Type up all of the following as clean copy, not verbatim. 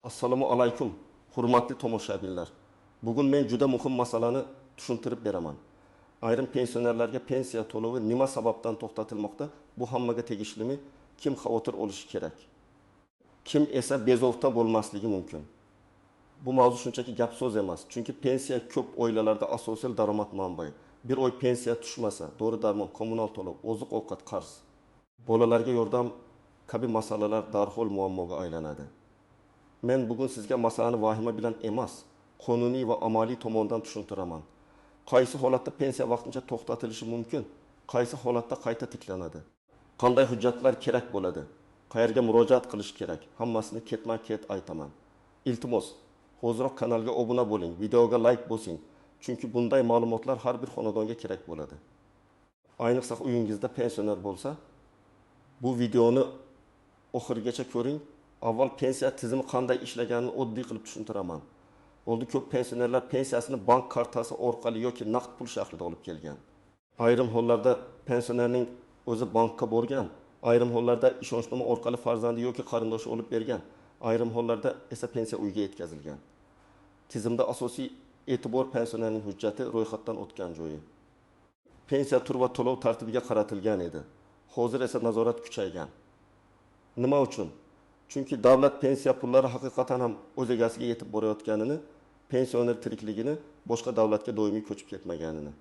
Assalomu alaykum, hurmatli tomoshabinlar. Bugun men juda muhim masalani tushuntirib beraman. Ayrim pensionerlarga pensiya to'lovi nima sababdan to'xtatilmoqda? Bu hammaga tegishlimi? Kim xavotir olishi kerak? Kim esa bezovta bo'lmasligi mumkin? Bu mavzu shunchaki gap so'z emas. Chunki pensiya ko'p oilalarda asosiy daromad manbai. Bir oy pensiya tushmasa, dori-darmon, kommunal to'lov, oziq-ovqat, qarz, bolalarga yordam kabi masalalar darhol muammoga aylanadi. Men bugun sizga masalani vahima bilan emas, qonuniy va amaliy tomondan tushuntiraman. Qaysi holatda pensiya vaqtincha to'xtatilishi mumkin? Qaysi holatda qayta tiklanadi? Qanday hujjatlar kerak bo'ladi? Qayerga murojaat qilish kerak? Hammasini ketma-ket aytaman. Iltimos, hoziroq kanalga obuna bo'ling, videoga like bosing. Chunki bunday ma'lumotlar har bir xonadonga kerak bo'ladi. Ayniqsa uyingizda pensioner bo'lsa, bu videoni oxirigacha ko'ring. Avval pensiya tizimi qanday ishlaganini oddiy qilib tushuntiraman. Oldi ko'p pensionerlar pensiyasini bank kartasi orqali yoki naqd pul shaklida olib kelgan. Ayrim hollarda pensionerning o'zi bankka borgan, ayrim hollarda ishonchnoma orqali farzandi yoki qarindoshi olib bergan, ayrim hollarda esa pensiya uyiga yetkazilgan. Tizimda asosiy e'tibor pensionerning hujjati ro'yxatdan o'tgan joyi. Pensiya tur va to'lov tartibiga qaratilgan edi. Hozir esa nazorat kuchaygan. Nima uchun? Chunki davlat pensiya pullari haqiqatan ham o'z egasiga yetib borayotganini, pensioner tirikligini, boshqa davlatga doimiy ko'chib ketmaganini,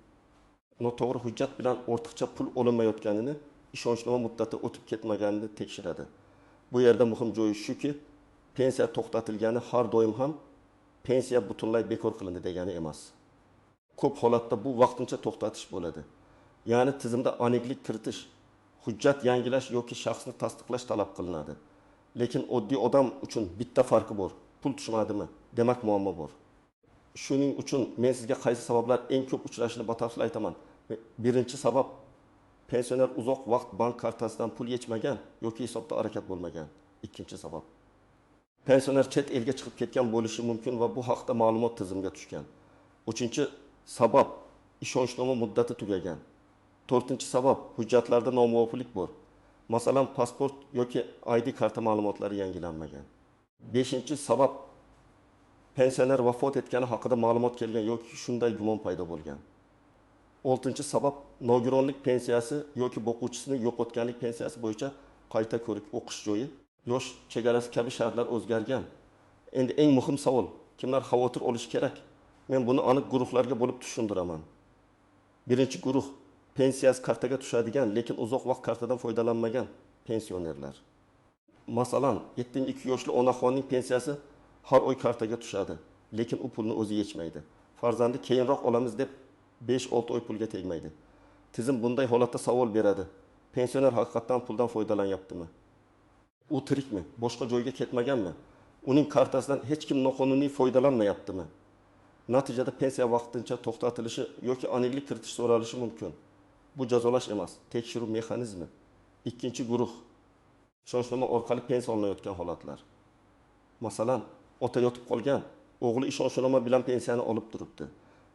noto'g'ri hujjat bilan ortiqcha pul olinmayotganini, ishonchnoma muddati o'tib ketmaganini tekshiradi. Bu yerda muhim joyi shuki, pensiya to'xtatilgani har doim ham pensiya butunlay bekor qilindi degani emas. Ko'p holatda bu vaqtincha to'xtatish bo'ladi. Ya'ni tizimda aniqlik kiritish, hujjat yangilash yoki shaxsni tasdiqlash talab qilinadi. Lekin oddiy odam uchun bitta farqi bor. Pul tushmadimi? Demak muammo bor. Shuning uchun men sizga qaysi sabablar eng ko'p uchrashini batafsil aytaman. Birinchi sabab, pensioner uzoq vaqt bank kartasidan pul yechmagan yoki hisobda harakat bo'lmagan. Ikkinchi sabab, pensioner chet elga chiqib ketgan bo'lishi mumkin va bu haqda ma'lumot tizimga tushgan. Uchinchi sabab, ishonchnoma muddati tugagan. To'rtinchi sabab, hujjatlarda nomuvofiqlik bor. Masalan, pasport yoki ID karta ma'lumotlari yangilanmagan. Beshinchi sabab, pensioner vafot etgani haqida ma'lumot kelgan yoki shunday gumon paydo bo'lgan. Oltinchi sabab, nogironlik pensiyasi yoki boquvchisining yo'qotganlik pensiyasi bo'yicha qayta ko'rik o'qish joyi, yosh chegarasi kabi shartlar o'zgargan. Endi eng muhim savol, kimlar xavotir olishi kerak? Men buni aniq guruhlarga bo'lib tushuntiraman. Birinchi guruh, pensiyasi kartaga tushadigan, lekin uzoq vaqt kartadan foydalanmagan pensionerlar. Masalan, 72 yoshli onaxonning pensiyasi har oy kartaga tushadi, lekin u pulni o'zi yechmaydi. Farzandi keyinroq olamiz deb 5-6 oy pulga tegmaydi. Tizim bunday holatda savol beradi. Pensioner haqiqatan puldan foydalanyaptimi? U tirikmi? Boshqa joyga ketmaganmi? Uning kartasidan hech kim noqonuniy foydalanmayaptimi? Natijada pensiya vaqtincha to'xtatilishi yoki aniqlik kiritish so'ralishi mumkin. Bu jazolash emas, tekshiruv mexanizmi. Ikkinchi guruh, ishonchnoma orqali pensiya olinayotgan holatlar. Masalan, ota yotib qolgan, o'g'li ishonchnoma bilan pensiyani olib turibdi.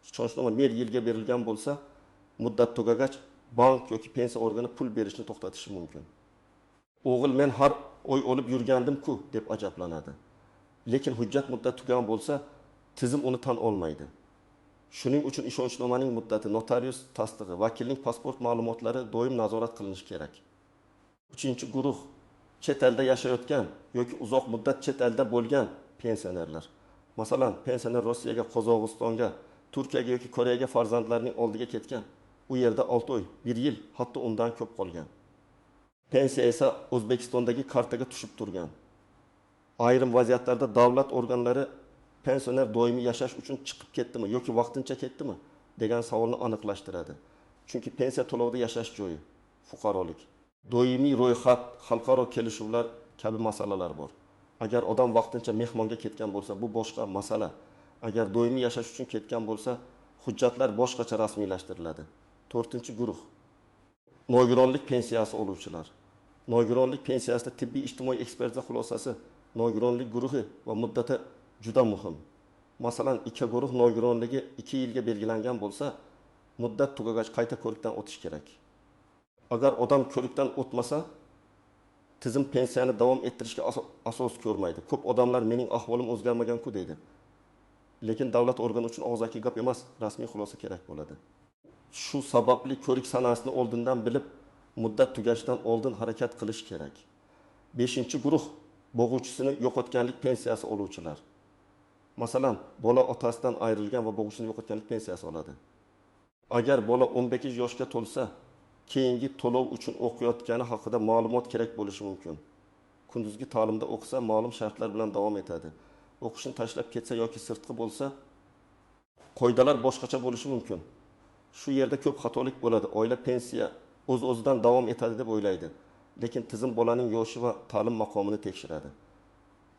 Ishonchnoma mer yilga berilgan bo'lsa, muddat tugagach bank yoki pensiya organi pul berishni to'xtatishi mumkin. O'g'il men har oy olib yurgandim-ku deb ajablanadi. Lekin hujjat muddati tugagan bo'lsa, tizim uni tan olmaydi. Shuning uchun ishonchnomaning muddati, notarius tasdig'i, vakilning pasport ma'lumotlari doim nazorat qilinishi kerak. Uchinchi guruh, chet elda yashayotgan yoki uzoq muddat chet elda bo'lgan pensionerlar. Masalan, pensioner Rossiyaga, Qozog'istonga, Turkiyaga yoki Koreyaga farzandlarining oldiga ketgan. U yerda 6 oy, 1 yil, hatto undan ko'p qolgan. Pensiya esa O'zbekistondagi kartaga tushib turgan. Ayrim vaziyatlarda davlat organlari pensioner doimiy yashash uchun chiqib ketdimi yoki vaqtincha ketdimi degan savolni aniqlashtiradi. Chunki pensiya to'lovida yashash joyi, fuqarolik, doimiy ro'yxat, xalqaro kelishuvlar kabi masalalar bor. Agar odam vaqtincha mehmonga ketgan bo'lsa, bu boshqa masala. Agar doimiy yashash uchun ketgan bo'lsa, hujjatlar boshqacha rasmiylashtiriladi. To'rtinchi guruh, nogironlik pensiyasi oluvchilar. Nogironlik pensiyasida tibbiy ijtimoiy ekspertiza xulosasi nogironlik guruhi va muddati juda muhim. Masalan, ikki guruh nogironligi 2 yilga belgilangan bo'lsa, muddat tugagach qayta ko'rikdan o'tish kerak. Agar odam ko'rikdan o'tmasa, tizim pensiyani davom ettirishga asos ko'rmaydi. Ko'p odamlar mening ahvolim o'zgarmagan-ku deydi. Lekin davlat organi uchun og'zaki gap emas, rasmiy xulosa kerak bo'ladi. Shu sababli ko'rik sanasini oldindan bilib, muddat tugashidan oldin harakat qilish kerak. 5-guruh bo'g'uvchisini yo'qotganlik pensiyasi oluvchilar. Masalan, bola otasidan ayrilgan va bo'g'uvchisini yo'qotganlik pensiyasi oladi. Agar bola 15 yoshga to'lsa, keyingi to'lov uchun o'qiyotgani haqida ma'lumot kerak bo'lishi mumkin. Kunduzgi ta'limda o'qisa, ma'lum shartlar bilan davom etadi. O'qishni tashlab ketsa yoki sirtqi bo'lsa, qoidalar boshqacha bo'lishi mumkin. Shu yerda ko'p xatolik bo'ladi. Oila pensiya o'z-o'zidan davom etadi deb o'ylaydi. Lekin tizim bolaning yoshi va ta'lim maqomini tekshiradi.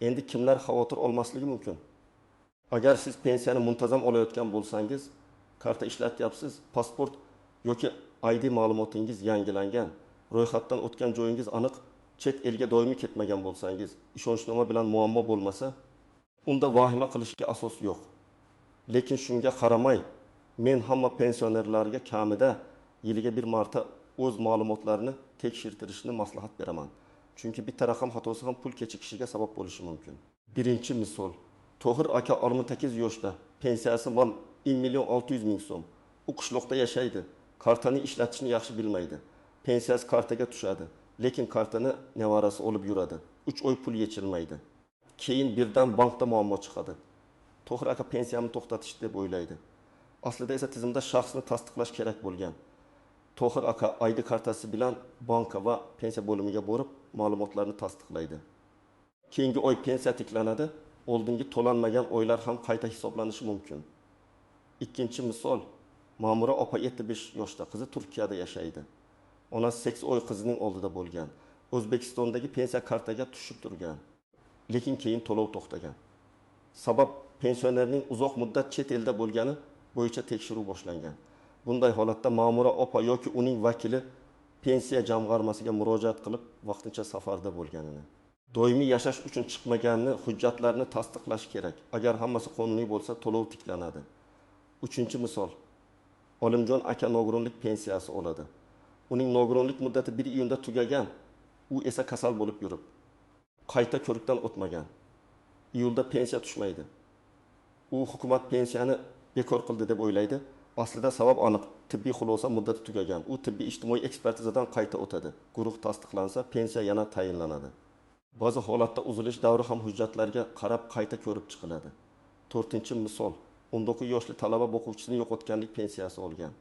Endi kimlar xavotir olmasligi mumkin? Agar siz pensiyani muntazam olayotgan bo'lsangiz, karta ishlatyapsiz, pasport yoki ID ma'lumotingiz yangilangan, ro'yxatdan o'tgan joyingiz aniq, chet elga doimiy ketmagan bo'lsangiz, ishonchnoma bilan muammo bo'lmasa, unda vahima qilishga asos yo'q. Lekin shunga qaramay, men hamma pensionerlarga kamida yiliga bir marta o'z ma'lumotlarini tekshirtirishni maslahat beraman. Chunki bitta raqam xatosi ham pul kechikishiga sabab bo'lishi mumkin. Birinchi misol, To'g'ir aka 68 yoshda, pensiyasi 1.600.000 so'm. U qishloqda yashaydi. Kartani ishlatishni yaxshi bilmaydi. Pensiyasi kartaga tushadi, lekin kartani nevarasi olib yuradi. 3 oy pul yechilmaydi. Keyin birdan bankda muammo chiqadi. To'g'ir aka pensiyamni to'xtatish deb o'ylaydi. Aslida esa tizimda shaxsni tasdiqlash kerak bo'lgan. To'g'ir aka ID kartasi bilan banka va pensiya bo'limiga borib, ma'lumotlarni tasdiqlaydi. Keyingi oy pensiya tiklanadi, oldingi to'lanmagan oylar ham qayta hisoblanishi mumkin. Ikkinchi misol, Ma'mura opa 75 yoshda, qizi Turkiyada yashaydi. Onasi 8 oy qizining oldida bo'lgan. O'zbekistondagi pensiya kartaga tushib turgan. Lekin keyin to'lov to'xtagan. Sabab pensionerning uzoq muddat chet elda bo'lgani bo'yicha tekshiruv boshlangan. Bunday holatda Ma'mura opa yoki uning vakili pensiya jamg'armasiga murojaat qilib, vaqtincha safarda bo'lganini, doimiy yashash uchun chiqmaganini, hujjatlarni tasdiqlash kerak. Agar hammasi qonuniy bo'lsa, to'lov tiklanadi. Uchinchi misol, Olimjon aka nogironlik pensiyasi oladi. Uning nogironlik muddati 1 iyunda tugagan, u esa kasal bo'lib yurib, qayta ko'rikdan o'tmagan. Iyulda pensiya tushmaydi. U hukumat pensiyani bekor qildi deb o'ylaydi. Aslida sabab aniq, tibbiy xulosa muddati tugagan. U tibbiy ijtimoiy ekspertizadan qayta o'tadi. Guruh tasdiqlansa, pensiya yana tayinlanadi. Ba'zi holatda uzilish davri ham hujjatlarga qarab qayta ko'rib chiqiladi. 4-misol, 19 yoshli talaba o'quvchisini yo'qotganlik pensiyasi olgan.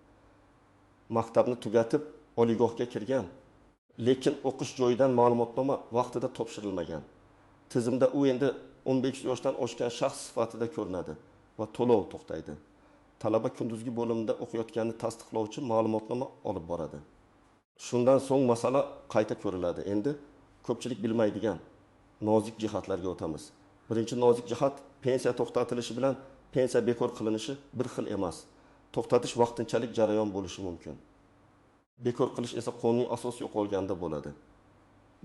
Maktabni tugatib, oliygohga kirgan, lekin o'qish joyidan ma'lumotnoma vaqtida topshirilmagan. Tizimda u endi 15 yoshdan oshgan shaxs sifatida ko'rinadi va to'lov to'xtaydi. Talaba kunduzgi bo'limda o'qiyotganini tasdiqlovchi ma'lumotnoma olib boradi. Shundan so'ng masala qayta ko'riladi. Endi ko'pchilik bilmaydigan nozik jihatlarga o'tamiz. Birinchi nozik jihat, pensiya to'xtatilishi bilan pensiya bekor qilinishi bir xil emas. To'xtatish vaqtinchalik jarayon bo'lishi mumkin. Bekor qilish esa qonuniy asos yo'qolganda bo'ladi.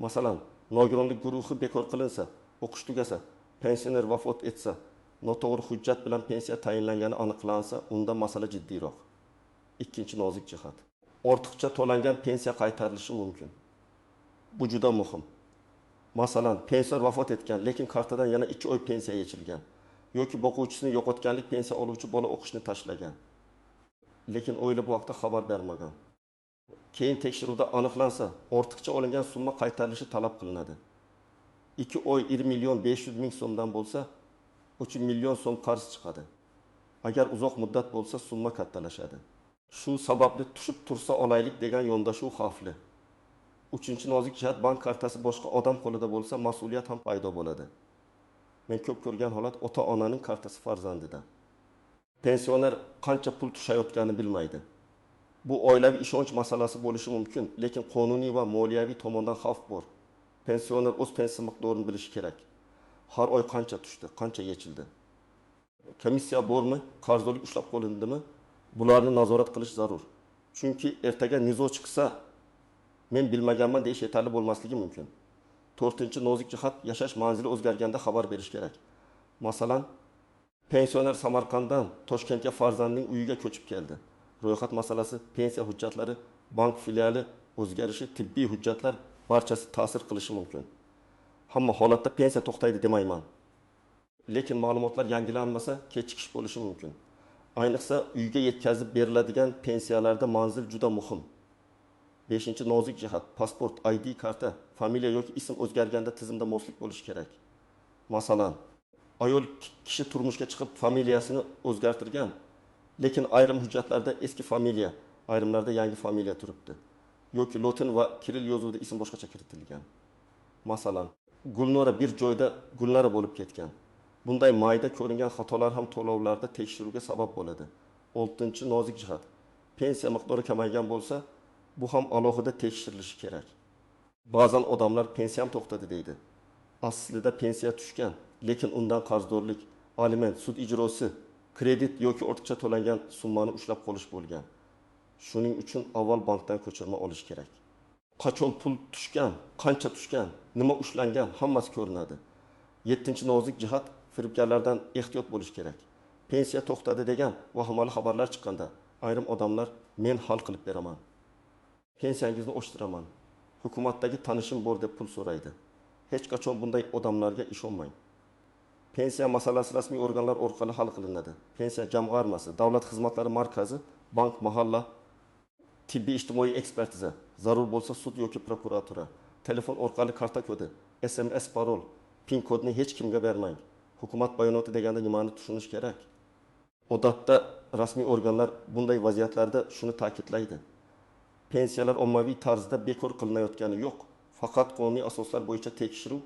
Masalan, nogironlik guruhi bekor qilinsa, o'qish tugasa, pensioner vafot etsa, noto'g'ri hujjat bilan pensiya tayinlangani aniqlansa, unda masala jiddiyroq. Ikkinchi nozik jihat, ortiqcha to'langan pensiya qaytarilishi mumkin. Bu juda muhim. Masalan, pensioner vafot etgan, lekin kartadan yana 2 oy pensiya yechilgan. Yoki boquvchisini yo'qotganlik pensiya oluvchi bola o'qishni tashlagan. Lekin o'ylab bu haqda xabar bermagan. Keyin tekshiruvda aniqlansa, ortiqcha olingan summa qaytarilishi talab qilinadi. 2 oy 1.500.000 so'mdan bo'lsa, 3 million so'm qarz chiqadi. Agar uzoq muddat bo'lsa, summa kattalashadi. Shu sababli tushib tursa olaylik degan yondashuv xavfli. 3-nozik jihat, bank kartasi boshqa odam qo'lida bo'lsa, mas'uliyat ham paydo bo'ladi. Men ko'p ko'rgan holat ota-onaning kartasi farzandida. Pensioner qancha pul tushayotganini bilmaydi. Bu oilaviy ishonch masalasi bo'lishi mumkin, lekin qonuniy va moliyaviy tomondan xavf bor. Pensioner o'z pensiya miqdorini bilishi kerak. Har oy qancha tushdi, qancha yechildi? Komissiya bormi? Qarzdorlik ushlab qolindimi? Bularni nazorat qilish zarur. Chunki ertaga nizo chiqsa, men bilmaganman deyish yetarli bo'lmasligi mumkin. 4-nozik jihat, yashash manzili o'zgarganda xabar berish kerak. Masalan, pensioner Samarqanddan Toshkentga farzandining uyiga ko'chib keldi. Ro'yxat masalasi, pensiya hujjatlari, bank filiali o'zgarishi, tibbiy hujjatlar barchasi ta'sir qilishi mumkin. Hamma holatda pensiya to'xtaydi demayman. Lekin ma'lumotlar yangilanmasa, kechikish bo'lishi mumkin. Ayniqsa uyga yetkazib beriladigan pensiyalarda manzil juda muhim. 5-nozik jihat, pasport, ID karta, familiya yoki ism o'zgarganda tizimda moslik bo'lishi kerak. Masalan, ayol kishi turmushga chiqib familiyasini o'zgartirgan, lekin ayrim hujjatlarda eski familiya, ayrimlarda yangi familiya turibdi. Yoki lotin va kiril yozuvida ism boshqacha kiritilgan. Masalan, Gulnora bir joyda Gulnora bo'lib ketgan. Bunday mayda ko'ringan xatolar ham to'lovlarda tekshiruvga sabab bo'ladi. 6-nozik jihat. Pensiya miqdori kamaygan bo'lsa, bu ham alohida tekshirilishi kerak. Ba'zan odamlar pensiyam to'xtadi deydi. Aslida pensiya tushgan, lekin undan qarzdorlik, aliment, sud ijrosi, kredit yoki ortiqcha to'langan summani ushlab qolish bo'lgan. Shuning uchun avval bankdan ko'chirma olish kerak. Qachon pul tushgan, qancha tushgan, nima ushlangan, hammasi ko'rinadi. 7-nozik jihat, firibgarlardan ehtiyot bo'lish kerak. Pensiya to'xtadi degan vahimali xabarlar chiqqanda, ayrim odamlar men hal qilib beraman. Pensiyangizni oshtiraman. Hukumatdagi tanishim bor deb pul so'raydi. Hech qachon bunday odamlarga ishonmang. Pensiya masalasi rasmiy organlar orqali hal qilinadi. Pensiya jamg'armasi, davlat xizmatlari markazi, bank, mahalla, tibbiy ijtimoiy ekspertiza, zarur bo'lsa sud yoki prokuratura, telefon orqali karta kodi, SMS parol, PIN kodni hech kimga bermang. Hukumat bayonoti deganda nimani tushunish kerak? Odatda rasmiy organlar bunday vaziyatlarda shuni ta'kidlaydi. Pensiyalar ommaviy tarzda bekor qilinayotgani yo'q. Faqat qonuniy asoslar bo'yicha tekshiruv,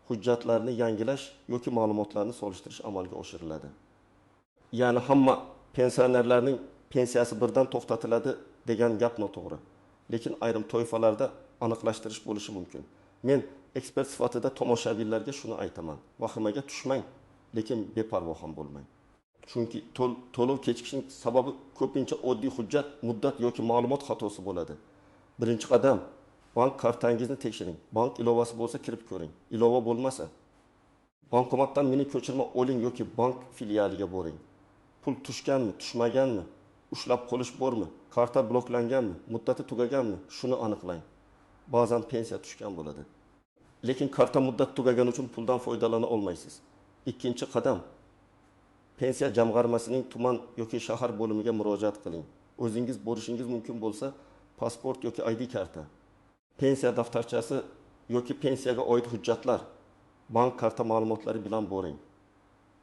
hujjatlarni yangilash yoki ma'lumotlarni solishtirish amalga oshiriladi. Ya'ni hamma pensionerlarning pensiyasi birdan to'xtatiladi degan gap noto'g'ri. Lekin ayrim toifalarda aniqlashtirish bo'lishi mumkin. Men ekspert sifatida tomoshabinlarga shuni aytaman. Vahimaga tushmang, lekin beparvo ham bo'lmang. Chunki to'lov kechikishining sababi ko'pincha oddiy hujjat, muddat yoki ma'lumot xatosi bo'ladi. Birinchi qadam, bank kartangizni tekshiring. Bank ilovasi bo'lsa kirib ko'ring. Ilova bo'lmasa, bankomatdan meni ko'chirma oling yoki bank filialiga boring. Pul tushganmi, tushmaganmi, ushlab qolish bormi, karta bloklanganmi, muddati tugaganmi, shuni aniqlang. Ba'zan pensiya tushgan bo'ladi. Lekin karta muddati tugagani uchun puldan foydalana olmaysiz. Ikkinchi qadam, pensiya jamg'armasining tuman yoki shahar bo'limiga murojaat qiling. O'zingiz borishingiz mumkin bo'lsa, pasport yoki ID karta, pensiya daftarchasi yoki pensiyaga oid hujjatlar, bank karta ma'lumotlari bilan boring.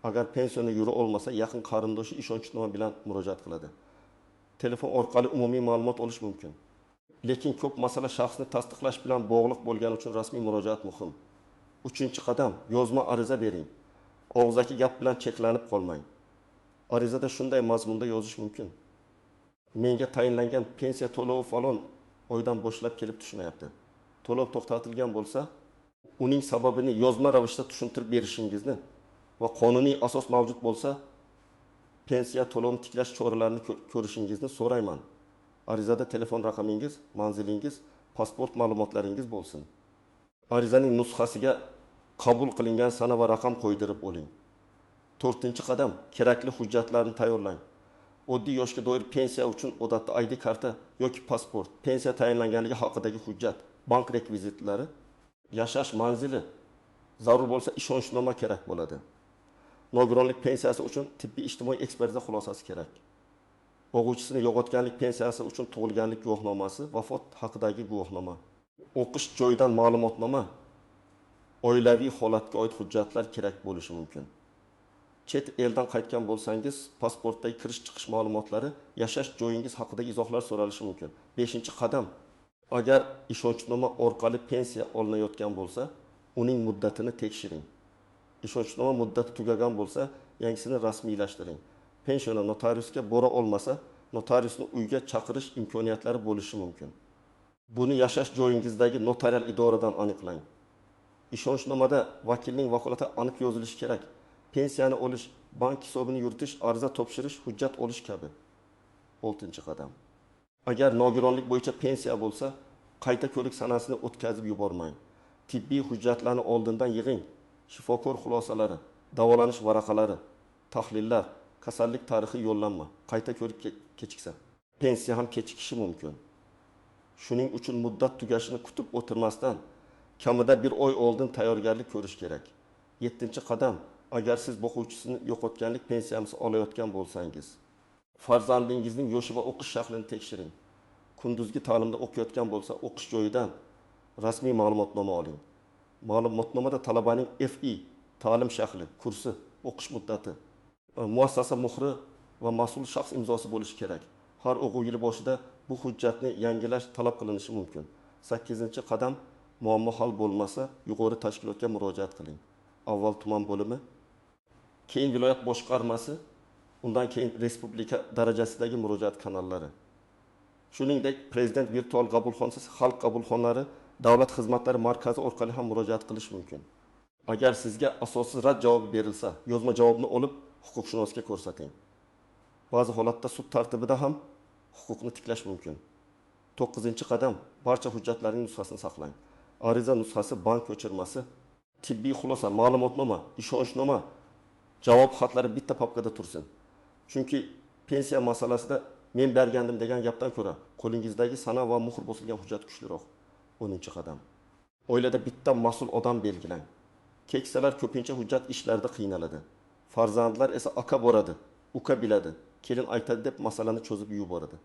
Agar pensioni yura olmasa, yaqin qarindoshi ishonchnoma bilan murojaat qiladi. Telefon orqali umumiy ma'lumot olish mumkin. Lekin ko'p masala shaxsni tasdiqlash bilan bog'liq bo'lgani uchun rasmiy murojaat muhim. 3-qadam, yozma ariza bering. Og'zaki gap bilan cheklanib qolmang. Arizada shunday mazmunda yozish mumkin: menga tayinlangan pensiya to'lovi falon oydan boshlab kelib tushmayapti. To'lov to'xtatilgan bo'lsa, uning sababini yozma ravishda tushuntirib berishingizni va qonuniy asos mavjud bo'lsa, pensiya to'lovini tiklash choralarini ko'rishingizni so'rayman. Arizada telefon raqamingiz, manzilingiz, pasport ma'lumotlaringiz bo'lsin. Arizaning nusxasiga qabul qilingan sana va raqam qo'ydirib oling. 4-qadam, kerakli hujjatlarni tayyorlang. Oddiy yoshga doir pensiya uchun odatda ID karta yoki pasport, pensiya tayinlanganligi haqidagi hujjat, bank rekvizitlari, yashash manzili, zarur bo'lsa ishonchnoma kerak bo'ladi. Nogironlik pensiyasi uchun tibbiy ijtimoiy ekspertiza xulosasi kerak. O'quvchisini yo'qotganlik pensiyasi uchun tug'ilganlik guvohnomasi, vafot haqidagi guvohnoma, o'qish joyidan ma'lumotnoma, oilaviy holatga oid hujjatlar kerak bo'lishi mumkin. Chet eldan qaytgan bo'lsangiz, pasportdagi kirish-chiqish ma'lumotlari, yashash joyingiz haqidagi izohlar so'ralishi mumkin. 5-qadam, agar ishonchnoma orqali pensiya olinayotgan bo'lsa, uning muddatini tekshiring. Ishonchnoma muddati tugagan bo'lsa, yangisini rasmiylashtiring. Pensioner notariusga bora olmasa, notariusni uyga chaqirish imkoniyatlari bo'lishi mumkin. Buni yashash joyingizdagi notarial idoradan aniqlang. Ishonchnomada vakilning vakolati aniq yozilishi kerak. Pensiyani olish, bank hisobini yuritish, ariza topshirish, hujjat olish kabi. 6-qadam. Agar nogironlik bo'yicha pensiya bo'lsa, qayta ko'rik sanasini o'tkazib yubormang. Tibbiy hujjatlarni oldindan yig'ing. Shifokor xulosalari, davolanish varaqalari, tahlillar, kasallik tarixi yo'llanma, qayta ko'rik kechiksa, pensiya ham kechikishi mumkin. Shuning uchun muddat tugashini kutib o'tirmasdan kamida bir oy oldin tayyorgarlik ko'rish kerak. 7-qadam, agar siz boquvchisini yo'qotganlik pensiyamizni olayotgan bo'lsangiz, farzandingizning yoshi va o'qish shaklini tekshiring. Kunduzgi ta'limda o'qiyotgan bo'lsa, o'qish joyidan rasmiy ma'lumotnoma oling. Ma'lumotnomada talabaning FI, ta'lim shakli, kursi, o'qish muddati, muassasa muhri va mas'ul shaxs imzosi bo'lishi kerak. Har o'quv yili boshida bu hujjatni yangilash talab qilinishi mumkin. 8-qadam, muammo hal bo'lmasa, yuqori tashkilotga murojaat qiling. Avval tuman bo'limi, keyin viloyat boshqarmasi, undan keyin respublika darajasidagi murojaat kanallari. Shuningdek, prezident virtual qabulxonasi, xalq qabulxonalari, davlat xizmatlari markazi orqali ham murojaat qilish mumkin. Agar sizga asossiz rad javobi berilsa, yozma javobni olib huquqshunosga ko'rsating. Ba'zi holatda sud tartibida ham huquqni tiklash mumkin. 9-qadam, barcha hujjatlarning nusxasini saqlang. Ariza nusxasi, bank ko'chirmasi, tibbiy xulosa, ma'lumotnoma, ishonchnoma, javob xatlari bitta papkada tursin. Chunki pensiya masalasida men bergandim degan gapdan ko'ra qo'lingizdagi sana va muhr bosilgan hujjat kuchliroq. 10-qadam. Oilada bitta mas'ul odam belgilang. Keksalar ko'pincha hujjat ishlarida qiynaladi. Farzandlar esa aka boradi, uka biladi, kelin aytadi deb masalani cho'zib yuboradi.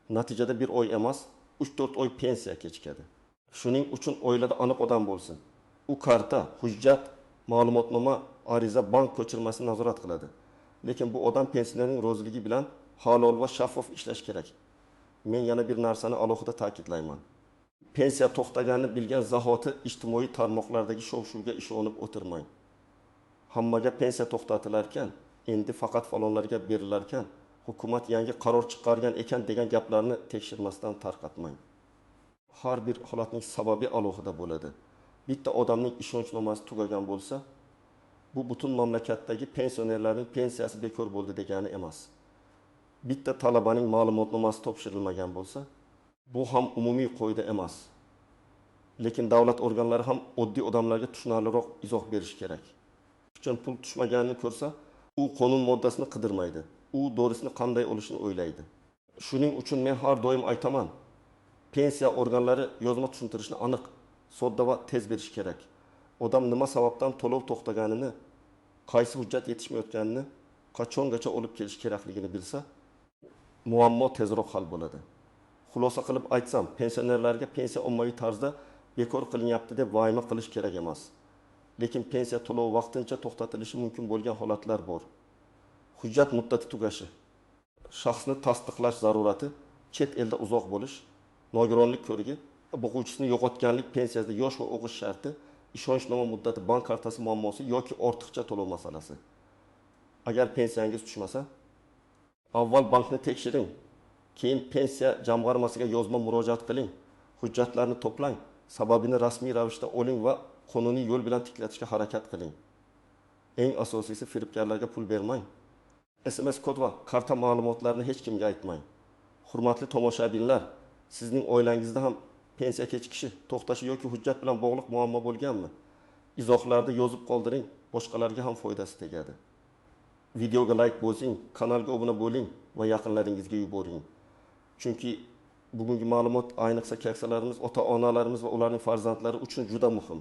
Natijada bir oy emas, 3-4 oy pensiya kechikadi. Shuning uchun oilada aniq odam bo'lsin. U karta, hujjat, ma'lumotnoma, ariza, bank ko'chirmasini nazorat qiladi. Lekin bu odam pensionerning roziligi bilan halol va shaffof ishlash kerak. Men yana bir narsani alohida ta'kidlayman. Pensiya to'xtaganini bilgan zahoti ijtimoiy tarmoqlardagi shov-shuvga ishonib o'tirmang. Hammaga pensiya to'xtatilarkan, endi faqat falonlarga berilarkan, hukumat yangi qaror chiqargan ekan degan gaplarni tekshirmasdan tarqatmang. Har bir holatning sababi alohida bo'ladi. Bitta odamning ishonchnomasi tugagan bo'lsa, bu butun mamlakatdagi pensionerlarning pensiyasi bekor bo'ldi degani emas. Bitta talabaning ma'lumotnomasi topshirilmagan bo'lsa, bu ham umumiy qoida emas. Lekin davlat organlari ham oddiy odamlarga tushunarliroq izoh berish kerak. Uchun pul tushmaganini ko'rsa, u qonun moddasini qidirmaydi. U dorisini qanday olishini o'ylaydi. Shuning uchun men har doim aytaman, pensiya organlari yozma tushuntirishni aniq, sodda va tez berish kerak. Odam nima sababdan to'lov to'xtaganini, qaysi hujjat yetishmayotganini, qachongacha olib kelish kerakligini bilsa, muammo tezroq hal bo'ladi. Xulosa qilib aytsam, pensionerlarga pensiya ommaviy tarzda bekor qilinyapti deb vayma qilish kerak emas. Lekin pensiya to'lovi vaqtincha to'xtatilishi mumkin bo'lgan holatlar bor. Hujjat muddati tugashi, shaxsni tasdiqlash zarurati, chet elda uzoq bo'lish, nogironlik ko'rigi, boquvchisini yo'qotganlik pensiyasida yosh va o'qish sharti, ishonchnoma muddati, bank kartasi muammosi yoki ortiqcha to'lov masalasi. Agar pensiyangiz tushmasa, avval bankni tekshiring, keyin pensiya jamg'armasiga yozma murojaat qiling, hujjatlarni to'plang, sababini rasmiy ravishda oling va qonuniy yo'l bilan tiklatishga harakat qiling. Eng asosiysi, firibgarlarga pul bermang. SMS kod va karta ma'lumotlarini hech kimga aytmang. Hurmatli tomoshabinlar, sizning oilangizda ham pensiya kechikishi, to'xtashi yoki hujjat bilan bog'liq muammo bo'lganmi? Izohlarda yozib qoldiring, boshqalarga ham foydasi tegadi. Videoga like bosing, kanalga obuna bo'ling va yaqinlaringizga yuboring. Chunki bugungi ma'lumot ayniqsa keksalarimiz, ota-onalarimiz va ularning farzandlari uchun juda muhim.